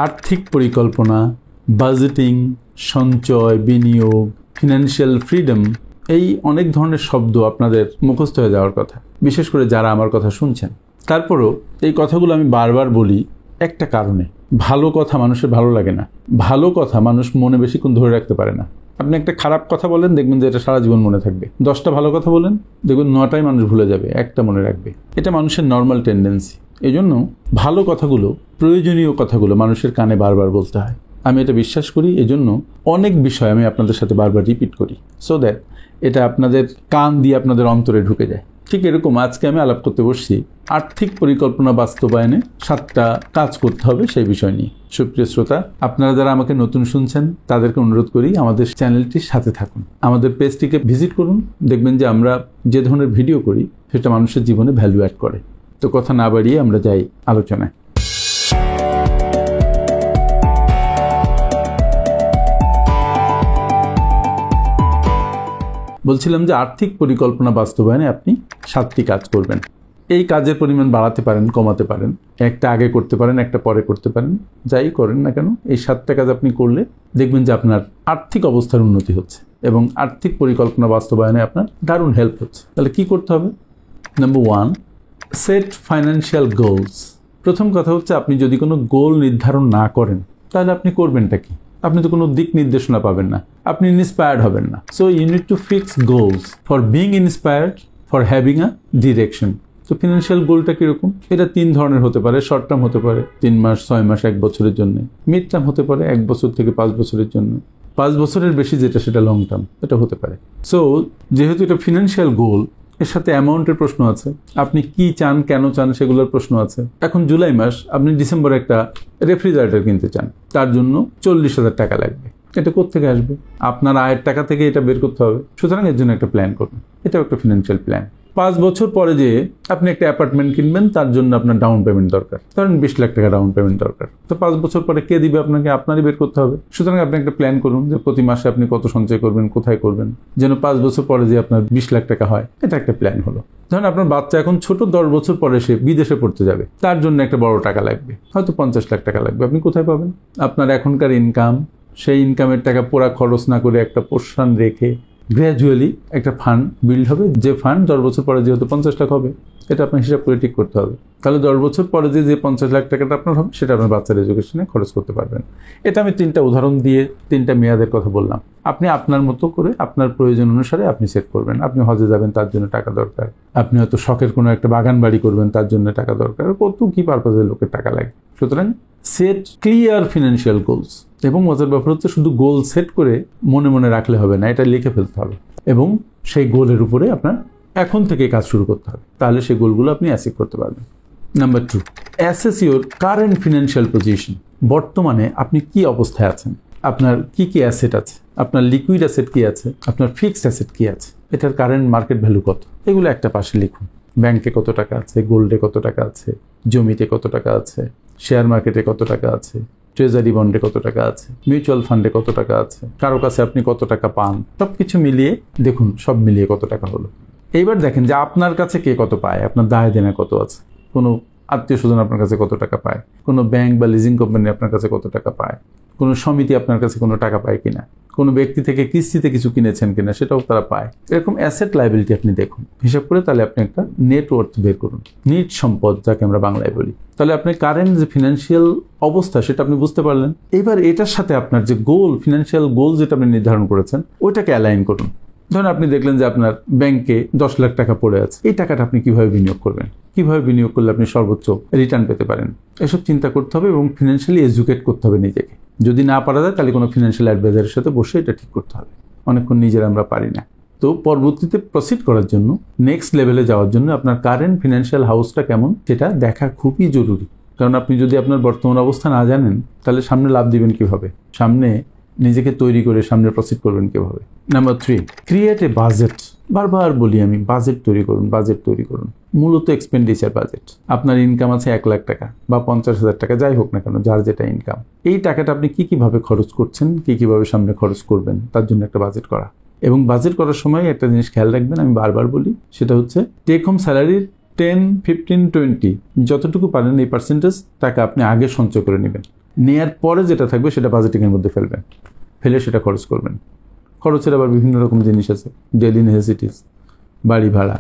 আর্থিক পরিকল্পনা, বাজেটিং, সঞ্চয়, বিনিয়োগ, ফিনান্সিয়াল ফ্রিডম, এই অনেক ধরনের শব্দ আপনাদের মুখস্থ হয়ে যাওয়ার কথা, বিশেষ করে যারা আমার কথা শুনছেন। তারপরও এই কথাগুলো আমি বারবার বলি একটা কারণে, ভালো কথা মানুষের ভালো লাগে না, ভালো কথা মানুষ মনে বেশিক্ষণ ধরে রাখতে পারে না। আপনি একটা খারাপ কথা বলেন, দেখবেন যে এটা সারা জীবন মনে থাকবে। 10টা ভালো কথা বলেন, দেখবেন 9টাই মানুষ ভুলে যাবে, একটা মনে রাখবে। এটা মানুষের নর্মাল টেন্ডেন্সি। এই জন্য ভালো কথাগুলো, প্রয়োজনীয় কথাগুলো মানুষের কানে বারবার বলতে হয়। আমি এটা বিশ্বাস করি, এজন্য অনেক বিষয় আমি আপনাদের সাথে বারবার রিপিট করি, সো দ্যাট এটা আপনাদের কান দিয়ে আপনাদের অন্তরে ঢুকে যায়। ঠিক এরকম আজকে আমি আলাপ করতে বসছি আর্থিক পরিকল্পনা বাস্তবায়নে 7টা কাজ করতে হবে সেই বিষয় নিয়ে। সুপ্রিয় শ্রোতা, আপনারা যারা আমাকে নতুন শুনছেন তাদেরকে অনুরোধ করি আমাদের চ্যানেলটির সাথে থাকুন, আমাদের পেজটিকে ভিজিট করুন। দেখবেন যে আমরা যে ধরনের ভিডিও করি সেটা মানুষের জীবনে ভ্যালু অ্যাড করে। তো কথা না বাড়িয়ে আমরা যাই আলোচনায়। বলছিলাম যে আর্থিক পরিকল্পনা বাস্তবায়নে আপনি 7টি কাজ করবেন। এই কাজের পরিমাণ বাড়াতে পারেন, কমাতে পারেন, একটা আগে করতে পারেন, একটা পরে করতে পারেন, যাই করেন না কেন এই 7টা কাজ আপনি করলে দেখবেন যে আপনার আর্থিক অবস্থার উন্নতি হচ্ছে এবং আর্থিক পরিকল্পনা বাস্তবায়নে আপনার দারুণ হেল্প হচ্ছে। তাহলে কি করতে হবে? Number 1, set financial goals. প্রথম কথা হচ্ছে, আপনি যদি কোনো গোল নির্ধারণ না করেন তাহলে আপনি করবেনটা কি? আপনি তো কোনো দিক নির্দেশনা পাবেন না, আপনি ইন্সপায়ার্ড হবেন না। So you need to fix goals for being inspired, for having a direction. তো ফিনান্সিয়াল গোলটা কীরকম? এটা 3 ধরনের হতে পারে। শর্ট টার্ম হতে পারে 3 মাস, 6 মাস, 1 বছরের জন্য। মিড টার্ম হতে পারে 1 বছর থেকে 5 বছরের জন্য। 5 বছরের বেশি যেটা সেটা লং টার্ম, এটা হতে পারে। সো যেহেতু এটা ফিনান্সিয়াল গোল, এর সাথে অ্যামাউন্টের প্রশ্ন আছে, আপনি কি চান, কেন চান সেগুলোর প্রশ্ন আছে। এখন জুলাই মাস, আপনি ডিসেম্বরে একটা রেফ্রিজারেটর কিনতে চান, তার জন্য 40,000 টাকা লাগবে। এটা কোত্থেকে আসবে? আপনার আয়ের টাকা থেকে এটা বের করতে হবে। সুতরাং এর জন্য একটা প্ল্যান করুন, এটাও একটা ফিনান্সিয়াল প্ল্যান। 5 বছর পরে যে আপনি একটা অ্যাপার্টমেন্ট কিনবেন, তার জন্য আপনার ডাউন পেমেন্ট দরকার, ধরেন 20 লাখ টাকা ডাউন পেমেন্ট দরকার। তো 5 বছর পরে কে দিবে আপনাকে? আপনারই বের করতে হবে। সুতরাং আপনি একটা প্ল্যান করুন যে প্রতি মাসে আপনি কত সঞ্চয় করবেন, কোথায় করবেন, যেন 5 বছর পরে যে আপনার 20 লাখ টাকা হয়। এটা একটা প্ল্যান হলো। ধরেন আপনার বাচ্চা এখন ছোট, 10 বছর পরে সে বিদেশে পড়তে যাবে, তার জন্য একটা বড় টাকা লাগবে, হয়তো 50 লাখ টাকা লাগবে। আপনি কোথায় পাবেন? আপনার এখনকার ইনকাম, সেই ইনকামের টাকা পুরা খরচ না করে একটা পোর্শন রেখে গ্র্যাজুয়ালি একটা ফান্ড বিল্ড হবে, যে ফান্ড 10 বছর পরে যেহেতু 50 লাখ হবে, এটা আপনার হিসাব করে ঠিক করতে হবে। তাহলে 10 বছর পরে যে 50 লাখ টাকাটা আপনার হবে, সেটা আপনার বাচ্চার এডুকেশনে খরচ করতে পারবেন। এটা আমি 3টা উদাহরণ দিয়ে 3টা মেয়াদের কথা বললাম। আপনি আপনার মতো করে আপনার প্রয়োজন অনুসারে আপনি সেট করবেন। আপনি হজে যাবেন, তার জন্য টাকা দরকার। আপনি হয়তো শখের কোনো একটা বাগান বাড়ি করবেন, তার জন্য টাকা দরকার। কত কি পারপাজে লোকের টাকা লাগে। সুতরাং সেট ক্লিয়ার ফিনান্সিয়াল গোলস। এবং মজার ব্যাপার হচ্ছে, শুধু গোল সেট করে মনে মনে রাখলে হবে না, এটা লিখে ফেলতে হবে এবং সেই গোলের উপরে আপনার এখন থেকে কাজ শুরু করতে হবে। তাহলে সেই গোলগুলো আপনি অ্যাচিভ করতে পারবেন। Number 2, assess your current financial position. বর্তমানে আপনি কি অবস্থায় আছেন, আপনার কি কি অ্যাসেট আছে, আপনার লিকুইড অ্যাসেট কি আছে, আপনার ফিক্সড অ্যাসেট কি আছে, এটার কারেন্ট মার্কেট ভ্যালু কত, এগুলো একটা পাশে লিখুন। ব্যাংকে কত টাকা আছে, গোল্ডে কত টাকা আছে, জমিতে কত টাকা আছে, শেয়ার মার্কেটে কত টাকা আছে, ট্রেজারি বন্ডে কত টাকা আছে, মিউচুয়াল ফান্ডে কত টাকা আছে, কারো কাছে আপনি কত টাকা পান, সব কিছু মিলিয়ে দেখুন, সব মিলিয়ে কত টাকা হলো। এইবার দেখেন যে আপনার কাছে কে কত পায়, আপনার দায় দেনা কত আছে, কোনো আত্মীয় স্বজন আপনার কাছে কত টাকা পায়, কোনো ব্যাংক বা লিজিং কোম্পানি আপনার কাছে কত টাকা পায়, কোনো সমিতি আপনার কাছে কোনো টাকা পায় কিনা, কোনো ব্যক্তি থেকে কিস্তিতে কিছু কিনেছেন কিনা সেটাও তারা পায়। এরকম অ্যাসেট লায়াবিলিটি আপনি দেখুন, হিসাব করে তাহলে আপনি একটা নেটওয়ার্থ বের করুন, নিট সম্পদ যাকে আমরা বাংলায় বলি। তাহলে আপনি কারেন্ট যে ফিনান্সিয়াল অবস্থা সেটা আপনি বুঝতে পারলেন। এবার এটার সাথে আপনার যে গোল, ফিনান্সিয়াল গোল যেটা আপনি নির্ধারণ করেছেন, ওইটাকে অ্যালাইন করুন। ধরুন আপনি দেখলেন যে আপনার ব্যাংকে 10 লাখ টাকা পড়ে আছে, এই টাকাটা আপনি কিভাবে বিনিয়োগ করবেন, কিভাবে বিনিয়োগ করলে আপনি সর্বোচ্চ রিটার্ন পেতে পারেন, এসব চিন্তা করতে হবে এবং ফিনান্সিয়ালি এডুকেট করতে হবে নিজেকে। যদি না পারা যায় তাহলে কোনো ফিনান্সিয়াল অ্যাডভাইজারের সাথে বসে এটা ঠিক করতে হবে। অনেকক্ষণ নিজেরা আমরা পারি না। তো পরবর্তীতে প্রসিড করার জন্য, নেক্সট লেভেলে যাওয়ার জন্য আপনার কারেন্ট ফিনান্সিয়াল হাউসটা কেমন সেটা দেখা খুবই জরুরি। কারণ আপনি যদি আপনার বর্তমান অবস্থা না জানেন তাহলে সামনে লাভ দিবেন কিভাবে, সামনে নিজেকে তৈরি করে সামনে প্রসিড করবেন কিভাবে। Number 3, create a budget. বারবার বলি আমি, বাজেট তৈরি করুন, বাজেট তৈরি করুন। মূলত এক্সপেন্ডিচার বাজেট। আপনার ইনকাম আছে 1 লাখ টাকা বা 50,000 টাকা, যাই হোক না কেন, যার যেটা ইনকাম, এই টাকাটা আপনি কিভাবে খরচ করছেন, কিভাবে সামনে খরচ করবেন, তার জন্য একটা বাজেট করা। এবং বাজেট করার সময় একটা জিনিস খেয়াল রাখবেন, আমি বারবার বলি, সেটা হচ্ছে টেক হোম স্যালারির 10, 15, 20 যতটুকু পারেন এই পার্সেন্টেজ টাকা আপনি আগে সঞ্চয় করে নেবেন। নেয়ার পরে যেটা থাকবে সেটা বাজেটিংয়ের মধ্যে ফেলবেন, ফেলে সেটা খরচ করবেন। খরচের আবার বিভিন্ন রকম জিনিস আছে, ডেইলি নেসেসিটিস, বাড়ি ভাড়া,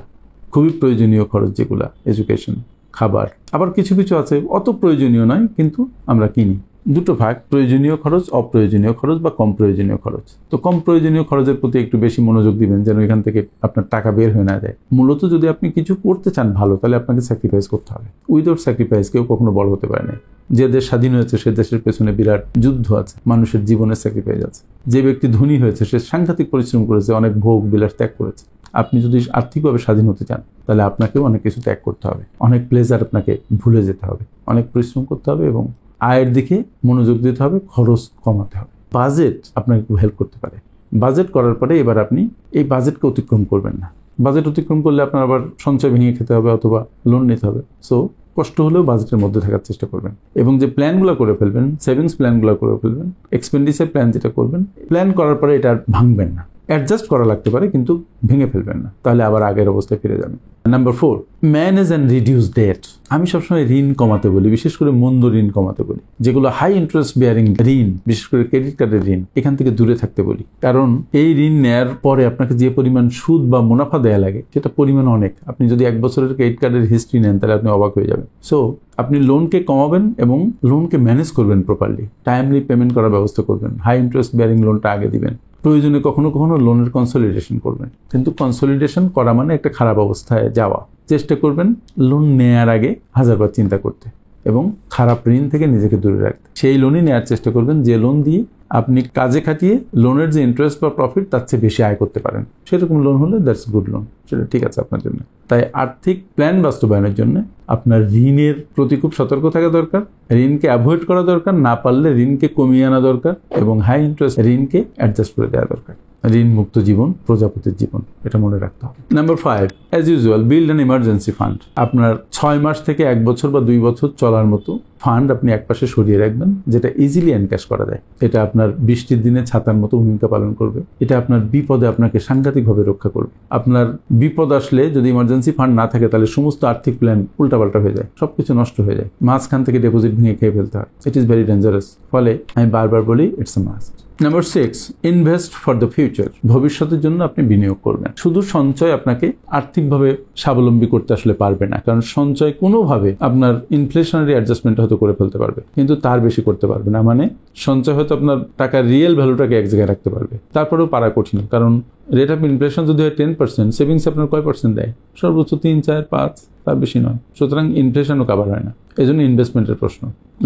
খুবই প্রয়োজনীয় খরচ যেগুলো, এডুকেশন, খাবার। আবার কিছু কিছু আছে অত প্রয়োজনীয় নয় কিন্তু আমরা কিনি। দুটো ভাগ, প্রয়োজনীয় খরচ, অপ্রয়োজনীয় খরচ বা কম প্রয়োজনীয় খরচ। তো কম প্রয়োজনীয় খরচের প্রতি একটু বেশি মনোযোগ দিবেন যেন এখান থেকে আপনার টাকা বের হয়ে না যায়। মূলত যদি আপনি কিছু করতে চান ভালো, তাহলে আপনাকে স্যাক্রিফাইস করতে হবে। উইদাউট স্যাক্রিফাইস কেউ কখনো বড় হতে পারে না। যে দেশ স্বাধীন হয়েছে সে দেশের পেছনে বিরাট যুদ্ধ আছে, মানুষের জীবনের স্যাক্রিফাইস আছে। যে ব্যক্তি ধনী হয়েছে সে সাংঘাতিক পরিশ্রম করেছে, অনেক ভোগ বিলাস ত্যাগ করেছে। আপনি যদি আর্থিকভাবে স্বাধীন হতে চান তাহলে আপনাকেও অনেক কিছু ত্যাগ করতে হবে, অনেক প্লেজার আপনাকে ভুলে যেতে হবে, অনেক পরিশ্রম করতে হবে এবং আয়ের দিকে মনোযোগ দিতে হবে, খরচ কমাতে হবে। বাজেট আপনাকে খুব হেল্প করতে পারে। বাজেট করার পরে এবার আপনি এই বাজেটকে অতিক্রম করবেন না। বাজেট অতিক্রম করলে আপনার আবার সঞ্চয় ভেঙে খেতে হবে অথবা লোন নিতে হবে। সো কষ্ট হলেও বাজেটের মধ্যে থাকার চেষ্টা করবেন এবং যে প্ল্যানগুলো করে ফেলবেন, সেভিংস প্ল্যানগুলো করে ফেলবেন, এক্সপেন্ডিচার প্ল্যান যেটা করবেন, প্ল্যান করার পরে এটা আর ভাঙবেন না। অ্যাডজাস্ট করা লাগতে পারে কিন্তু ভেঙে ফেলবেন না, তাহলে আবার আগের অবস্থায় ফিরে যাবেন। Number 4, manage and reduce debt. আমি সবসময় ঋণ কমাতে বলি, বিশেষ করে মন্দ ঋণ কমাতে বলি। যেগুলো হাই ইন্টারেস্ট বেয়ারিং ঋণ, বিশেষ করে ক্রেডিট কার্ডের ঋণ, এখান থেকে দূরে থাকতে বলি। কারণ এই ঋণ নেয়ার পরে আপনাকে যে পরিমাণ সুদ বা মুনাফা দেয়া লাগে সেটা পরিমাণ অনেক। আপনি যদি 1 বছরের ক্রেডিট কার্ডের হিস্ট্রি নেন তাহলে আপনি অবাক হয়ে যাবেন। সো আপনি লোনকে কমাবেন এবং লোনকে ম্যানেজ করবেন প্রপারলি, টাইমলি পেমেন্ট করার ব্যবস্থা করবেন, হাই ইন্টারেস্ট বেয়ারিং লোনটা আগে দিবেন। প্রয়োজনে কখনো কখনো লোনের কনসলিডেশন করবেন, কিন্তু কনসলিডেশন করা মানে একটা খারাপ অবস্থায় যাওয়া। চেষ্টা করবেন লোন নেয়ার আগে 1000বার চিন্তা করতে এবং খারাপ ঋণ থেকে নিজেকে দূরে রাখতে। সেই লোনই নেওয়ার চেষ্টা করবেন যে লোন দিয়ে আপনি কাজে খাটিয়ে লোনের যে ইন্টারেস্ট বা প্রফিট তার চেয়ে বেশি আয় করতে পারেন। সেরকম লোন হলে দ্যাটস গুড লোন, সেটা ঠিক আছে আপনার জন্য। তাই আর্থিক প্ল্যান বাস্তবায়নের জন্য আপনার ঋণের প্রতি খুব সতর্ক থাকা দরকার, ঋণকে অ্যাভয়েড করা দরকার, না পারলে ঋণকে কমিয়ে আনা দরকার এবং হাই ইন্টারেস্ট ঋণকে অ্যাডজাস্ট করে দেওয়া দরকার। ঋণ মুক্ত জীবন প্রজাপতির জীবন, এটা মনে রাখতে হবে। Number 5, as usual build an emergency fund. আপনার 6 মাস থেকে 1 বছর বা 2 বছর চলার মতো ফান্ড আপনি একপাশে সরিয়ে রাখবেন, যেটা ইজিলি এনক্যাশ করা যায়। এটা আপনার বৃষ্টির দিনে ছাতার মতো ভূমিকা পালন করবে। এটা আপনার বিপদে আপনাকে সাংঘাতিকভাবে রক্ষা করবে। আপনার বিপদ আসলে যদি ইমার্জেন্সি ফান্ড না থাকে তাহলে সমস্ত আর্থিক প্ল্যান উল্টাপাল্টা হয়ে যায়, সবকিছু নষ্ট হয়ে যায়, মাঝখান থেকে ডিপোজিট ভেঙে খেয়ে ফেলতে হয়। It is very dangerous. ফলে আমি বারবার বলি it's a must. Number 6, invest for the future. ভবিষ্যতের জন্য আপনি বিনিয়োগ করবেন। শুধু সঞ্চয় আপনাকে আর্থিকভাবে স্বাবলম্বী করতে আসলে পারবে না, কারণ সঞ্চয় কোনোভাবে আপনার ইনফ্লেশনারি অ্যাডজাস্টমেন্ট হয়তো করে ফেলতে পারবে কিন্তু তার বেশি করতে পারবে না। মানে সঞ্চয় হয়তো আপনার টাকার রিয়েল ভ্যালুটাকে এক জায়গায় রাখতে পারবে, তারপরেও পারা কঠিন। কারণ রেট অফ ইনফ্লেশন যদি হয় 10%, সেভিংস আপনার কয় পার্সেন্ট দেয়? সর্বোচ্চ 3, 4, 5, তার বেশি নয়। সুতরাং ইনফ্লেশনও কাভার হয় না। এই জন্য ইনভেস্টমেন্টের প্রশ্ন।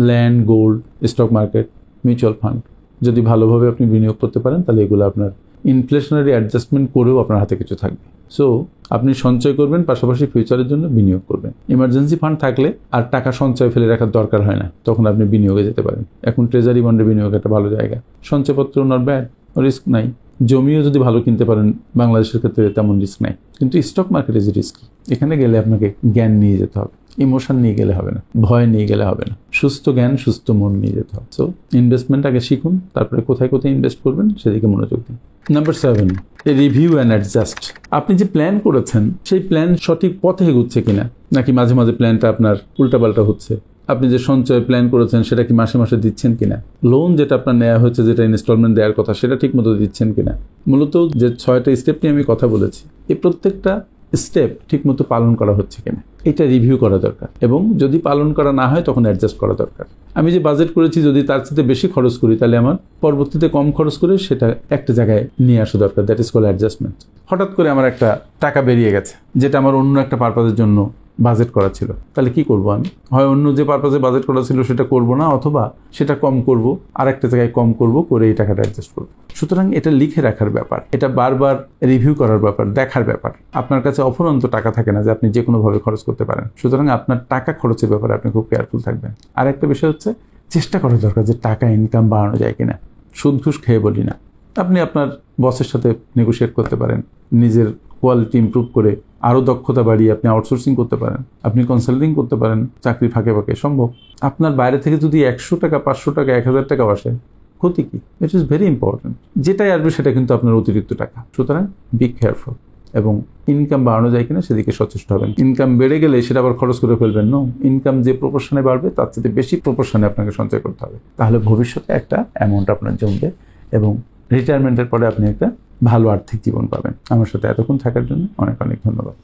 Land, gold, stock market, mutual fund যদি ভালোভাবে আপনি বিনিয়োগ করতে পারেন তাহলে এগুলো আপনার ইনফ্লেশনারি অ্যাডজাস্টমেন্ট করেও আপনার হাতে কিছু থাকবে। সো আপনি সঞ্চয় করবেন, পাশাপাশি ফিউচারের জন্য বিনিয়োগ করবেন। ইমার্জেন্সি ফান্ড থাকলে আর টাকা সঞ্চয় ফেলে রাখার দরকার হয় না, তখন আপনি বিনিয়োগে যেতে পারেন। এখন ট্রেজারি বন্ডে বিনিয়োগ একটা ভালো জায়গা। সঞ্চয়পত্র নট ব্যাড, রিস্ক নাই। জমিও যদি ভালো কিনতে পারেন বাংলাদেশের ক্ষেত্রে তেমন রিস্ক নাই। কিন্তু স্টক মার্কেট ইজ রিস্কি। এখানে গেলে আপনাকে জ্ঞান নিয়ে যেতে হবে, ইমোশন নিয়ে গেলে হবে না, ভয় নিয়ে গেলে হবে না, সুস্থ জ্ঞান সুস্থ মন নিয়ে যেতে হবে। সো ইনভেস্টমেন্ট আগে শিখুন, তারপরে কোথায় কোথায় ইনভেস্ট করবেন সেদিকে মনোযোগ দিন। Number 7, review and adjust. আপনি যে প্ল্যান করেছেন সেই প্ল্যান সঠিক পথে এগুচ্ছে কিনা, নাকি মাঝে মাঝে প্ল্যানটা আপনার উল্টাপাল্টা হচ্ছে। আপনি যে সঞ্চয় প্ল্যান করেছেন সেটা কি মাসে মাসে দিচ্ছেন কিনা, লোন যেটা আপনার নেওয়া হয়েছে যেটা ইনস্টলমেন্ট দেওয়ার কথা সেটা ঠিক মতো দিচ্ছেন কিনা। মূলত যে 6টা স্টেপ নিয়ে আমি কথা বলেছি এই প্রত্যেকটা স্টেপ ঠিকমতো পালন করা হচ্ছে কিনা এটা রিভিউ করা দরকার, এবং যদি পালন করা না হয় তখন অ্যাডজাস্ট করা দরকার। আমি যে বাজেট করেছি যদি তার সাথে বেশি খরচ করি তাহলে আমার পরবর্তীতে কম খরচ করে সেটা একটা জায়গায় নিয়ে আসা দরকার। That is call adjustment. হঠাৎ করে আমার একটা টাকা বেরিয়ে গেছে যেটা আমার অন্য একটা পারপাজের জন্য বাজেট করা ছিল, তাহলে কি করব? আমি হয় অন্য যে পারপাজে বাজেট করা ছিল সেটা করব না, অথবা সেটা কম করব, আর একটা জায়গায় কম করব, করে এই টাকাটা অ্যাডজাস্ট করব। সুতরাং এটা লিখে রাখার ব্যাপার, এটা বারবার রিভিউ করার ব্যাপার, দেখার ব্যাপার। আপনার কাছে অফুরন্ত টাকা থাকে না যে আপনি যে কোনোভাবে খরচ করতে পারেন। সুতরাং আপনার টাকা খরচের ব্যাপারে আপনি খুব কেয়ারফুল থাকবেন। আর একটা বিষয় হচ্ছে চেষ্টা করা দরকার যে টাকা ইনকাম বাড়ানো যায় কিনা। সুদ ঘুষ খেয়ে বলি না, আপনি আপনার বসের সাথে নেগোশিয়েট করতে পারেন, নিজের কোয়ালিটি ইমপ্রুভ করে আরও দক্ষতা বাড়িয়ে আপনি আউটসোর্সিং করতে পারেন, আপনি কনসাল্টিং করতে পারেন, চাকরি ফাঁকে ফাঁকে সম্ভব। আপনার বাইরে থেকে যদি 100 টাকা, 500 টাকা, 1000 টাকা আসে, ক্ষতি কি? It is very important. যেটাই আসবে সেটা কিন্তু আপনার অতিরিক্ত টাকা। সুতরাং বি কেয়ারফুল। এবং ইনকাম বাড়ানো যায় কিনা সেদিকে সচেষ্ট হবেন। ইনকাম বেড়ে গেলে সেটা আবার খরচ করে ফেলবেন না। ইনকাম যে প্রপোর্শনে বাড়বে তার চেয়ে বেশি প্রপোর্শনে আপনাকে সঞ্চয় করতে হবে, তাহলে ভবিষ্যতে একটা অ্যামাউন্ট আপনার জমবে এবং রিটায়ারমেন্টের পরে আপনি একটা ভালো আর্থিক জীবন পাবেন। আমার সাথে এতক্ষণ থাকার জন্য অনেক অনেক ধন্যবাদ।